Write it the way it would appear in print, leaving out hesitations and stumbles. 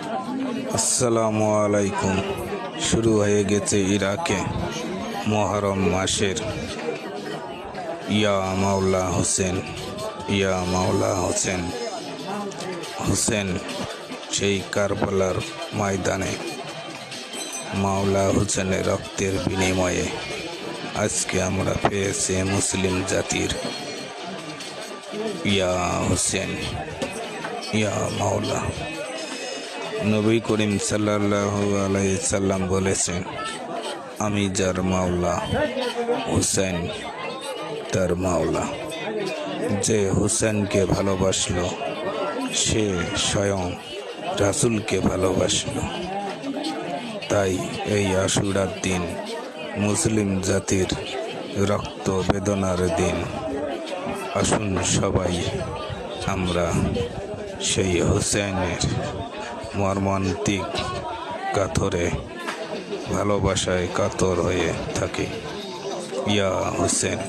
আসসালামু আলাইকুম। শুরু হয়ে গেছে ইরাকে মুহররম মাসের ইয়া মাওলা হোসেন, ইয়া মাওলা হোসেন। হোসেন সেই কারবালার ময়দানে মাওলা হোসেনের রক্তের বিনিময়ে আজকে আমরা পেয়েছি মুসলিম জাতির ইয়া হোসেন, ইয়া মাওলা। নবী করিম সাল্লাল্লাহু আলাইহি সাল্লাম বলেছেন, আমি যার মাওলা, হুসেন তার মাওলা। যে হুসেনকে ভালোবাসলো সে স্বয়ং রাসূলকে ভালোবাসলো। তাই এই আশুরার দিন মুসলিম জাতির রক্ত বেদনার দিন। আসুন সবাই আমরা সেই হুসেনের মর্মান্তিক কাতরে ভালোবাসায় কাতর হয়ে থাকি। ইয়া হোসেন।